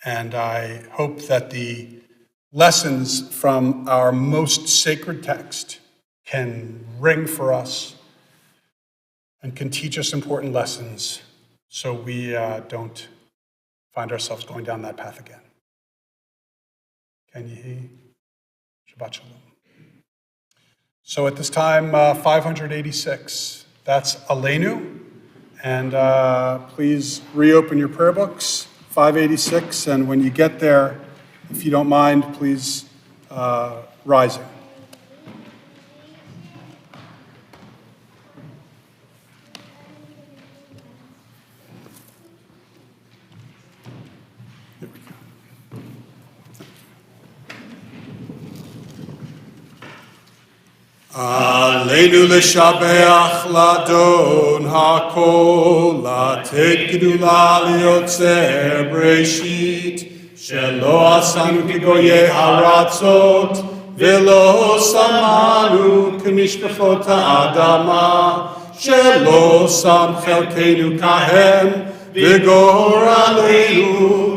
And I hope that the lessons from our most sacred text can ring for us and can teach us important lessons so we don't find ourselves going down that path again. Can you hear? Shabbat Shalom. So at this time, 586, that's Aleinu. And please reopen your prayer books, 586. And when you get there, if you don't mind, please rising. Aleinu לשבח לאדון הכל, לתת גדולה ליוצר בראשית, שלא עשנו כגויי הארצות, ולא שמנו כמשפחות האדמה, שלא שם חלקנו כהם, וגורלנו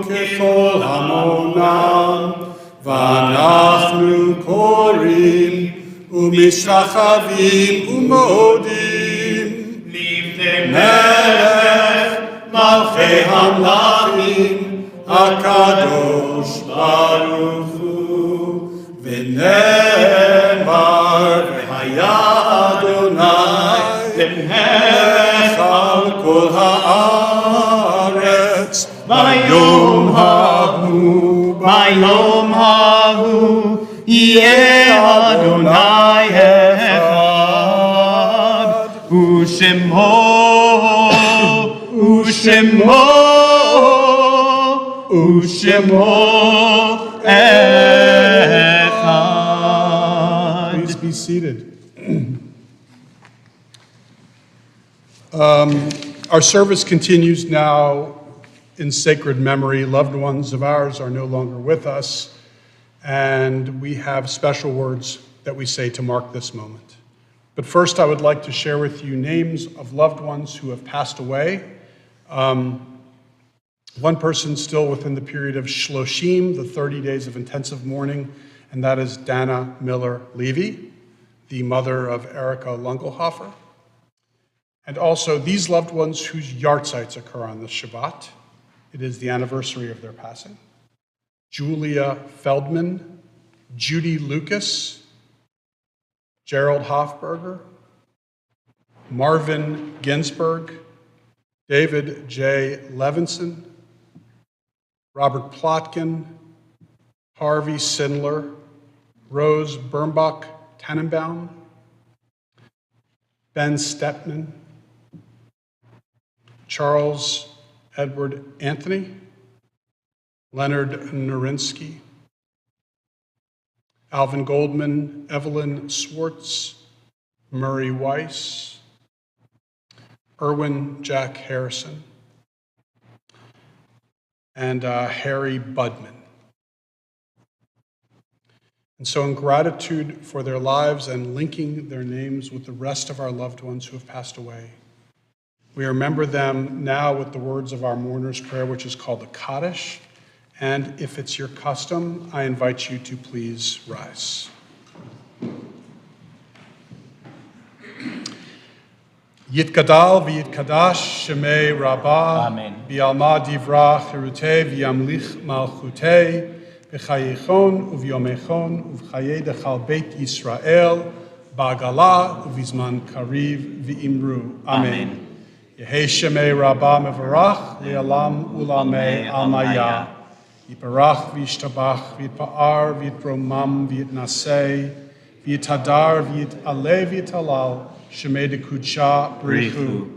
ככל המונם, ואנחנו קוראים ומשתחווים ומודים לפני מלך מלכי המלכים הקדוש ברוך הוא, ונאמר והיה אדוני למלך על כל הארץ ביום ההוא יהיה אדוני אחד, ושמו אחד. Please be seated. Our service continues now in sacred memory. Loved ones of ours are no longer with us, and we have special words that we say to mark this moment. But first, I would like to share with you names of loved ones who have passed away. One person still within the period of Shloshim, the 30 days of intensive mourning, and that is Dana Miller Levy, the mother of Erica Lunkelhofer. And also these loved ones whose yahrzeits occur on this Shabbat. It is the anniversary of their passing. Julia Feldman, Judy Lucas, Gerald Hofberger, Marvin Ginsberg, David J. Levinson, Robert Plotkin, Harvey Sindler, Rose Birnbach Tannenbaum, Ben Stepman, Charles Edward Anthony, Leonard Nurinsky, Alvin Goldman, Evelyn Swartz, Murray Weiss, Erwin Jack Harrison, and Harry Budman. And so in gratitude for their lives and linking their names with the rest of our loved ones who have passed away, we remember them now with the words of our mourner's prayer, which is called the Kaddish. And if it's your custom, I invite you to please rise. Yitgadal v'yitkadash shemei Rabbah. Amen. Bi'alma divra chirutei v'yamlich malchutei. B'chayechon uvyomechon uv'chayei dechal beit Yisrael. Ba'gala uvizman kariv v'imru. Amen. Yehei shemei Rabbah mevarach le'alam ulamei almaya. Yiparach v'yishtabach v'yitpa'ar v'yitromam v'yitnasei v'yitadar v'yitaleh v'yitalal shemei dekudsha b'richu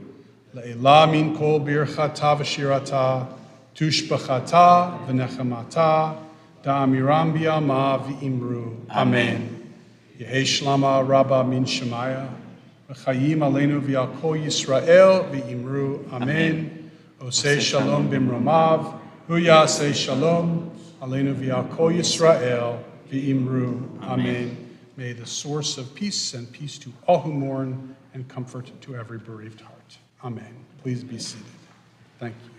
le'ela min kol birchata v'shirata tushbachata v'nechamata da'amiram b'yama v'imru. Amen. Yehei shlama rabba min shemaya v'chayim aleinu v'yakol Yisrael v'imru. Amen. Osei shalom b'mromav Huyasei shalom, aleinu v'yakol Yisrael, v'imru. Amen. May the source of peace and peace to all who mourn and comfort to every bereaved heart. Amen. Please be seated. Thank you.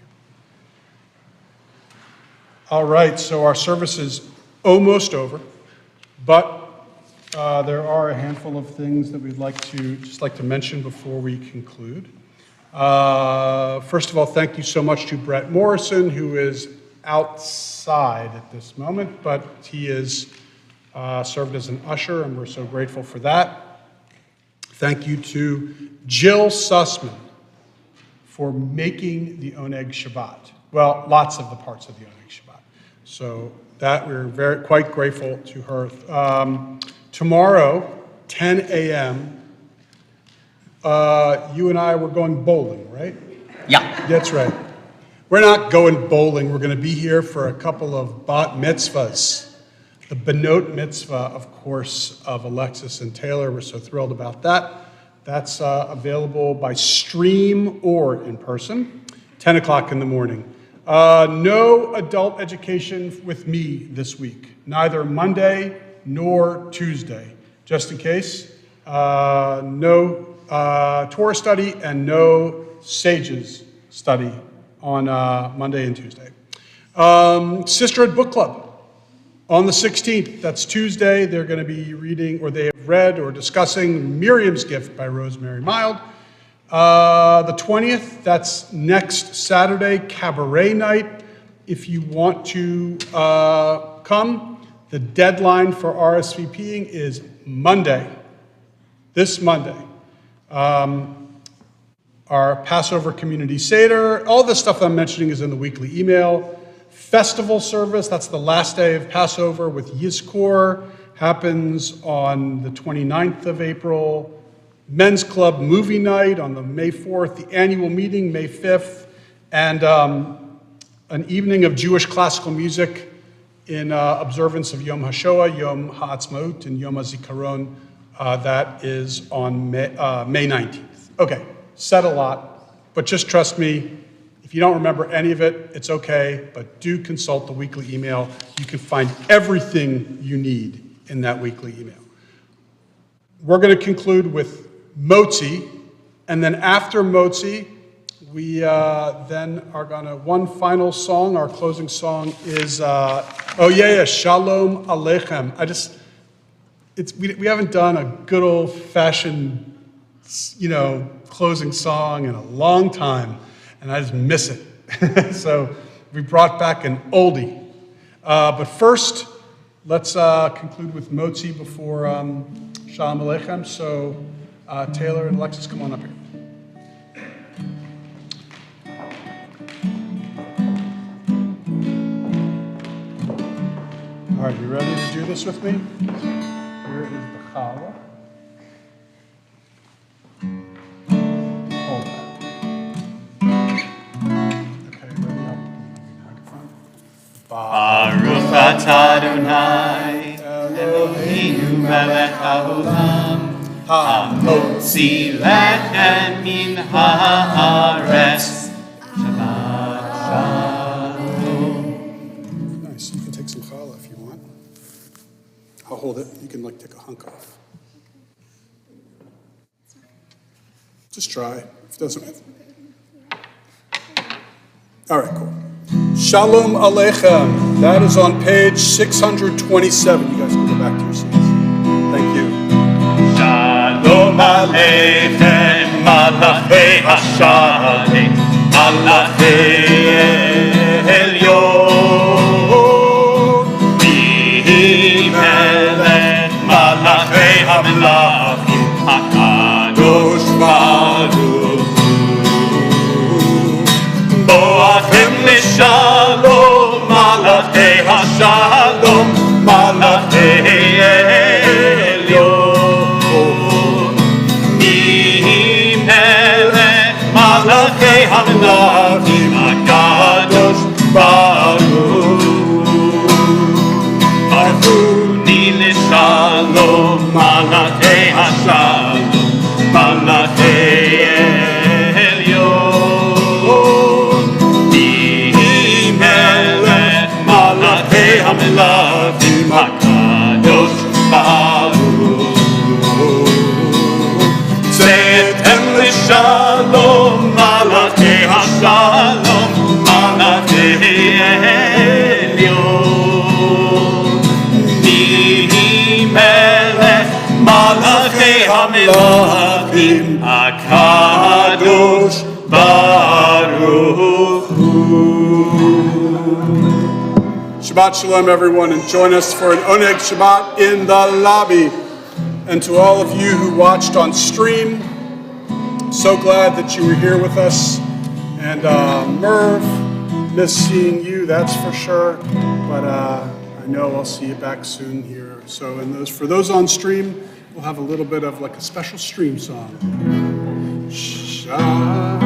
All right, so our service is almost over, but there are a handful of things that we'd like to mention before we conclude. First of all, thank you so much to Brett Morrison, who is outside at this moment, but he is served as an usher, and we're so grateful for that. Thank you to Jill Sussman for making the Oneg Shabbat. Well, lots of the parts of the Oneg Shabbat. So that we're quite grateful to her. Tomorrow, 10 a.m., you and I were going bowling, right? Yeah. That's right. We're not going bowling. We're going to be here for a couple of bat mitzvahs. The Benot mitzvah, of course, of Alexis and Taylor. We're so thrilled about that. That's available by stream or in person, 10 o'clock in the morning. No adult education with me this week, neither Monday nor Tuesday, just in case. No Torah study and no Sages study on Monday and Tuesday. Sisterhood Book Club on the 16th, that's Tuesday. They're going to be reading, or they have read or discussing Miriam's Gift by Rosemary Mild. The 20th, that's next Saturday, Cabaret Night. If you want to come, the deadline for RSVPing is Monday, this Monday. Our Passover Community Seder, all the stuff I'm mentioning is in the weekly email. Festival service, that's the last day of Passover with Yizkor, happens on the 29th of April. Men's Club Movie Night on the May 4th, the annual meeting, May 5th, and an evening of Jewish classical music in observance of Yom HaShoah, Yom HaAtzmaut, and Yom HaZikaron. That is on May 19th. Okay, said a lot, but just trust me, if you don't remember any of it, it's okay, but do consult the weekly email. You can find everything you need in that weekly email. We're going to conclude with Motzi, and then after Motzi, we then are going to, one final song, our closing song is, Shalom Aleichem. We haven't done a good old-fashioned, closing song in a long time, and I just miss it. So we brought back an oldie. But first, let's conclude with Motzi before Shalom Aleichem. So Taylor and Alexis, come on up here. All right, you ready to do this with me? Here is the challah. Hold that. Okay, ready up. Microphone. Baruch atah Adonai Eloheinu Eloheinu melech haolam, hamotzi lechem min haaretz. Shabbat shalom. Nice. You can take some challah if you want. I'll hold it. You can take a hunk off. Just try. If it doesn't. All right, cool. Shalom Aleichem. That is on page 627. You guys can go back to your seats. Thank you. Shalom Aleichem, Malachei Hashalem, Malachei Elyon. Mihi Melech, Malachei HaMelachim, HaKadosh Baruch Hu. Boachem Lishalom, Malachei Hashalom, Malachei Elyon. Mihi Melech, Malachei HaMelachim, HaKadosh Baruch Hu. Barchuni Lishalom, Malachei Hashalom, Malachei Elyon. Mihi Melech, Malachei HaMelachim, HaKadosh Baruch Hu. Tzeitem Lishalom, Malachei Hashalom, Malachei Elyon. Mihi Melech, Malachei HaMelachim, HaKadosh Baruch Hu. Shabbat Shalom, everyone, and join us for an Oneg Shabbat in the lobby. And to all of you who watched on stream, so glad that you were here with us. And Merv, miss seeing you, that's for sure. But I know I'll see you back soon here. So for those on stream, we'll have a little bit of like a special stream song. Shabbat.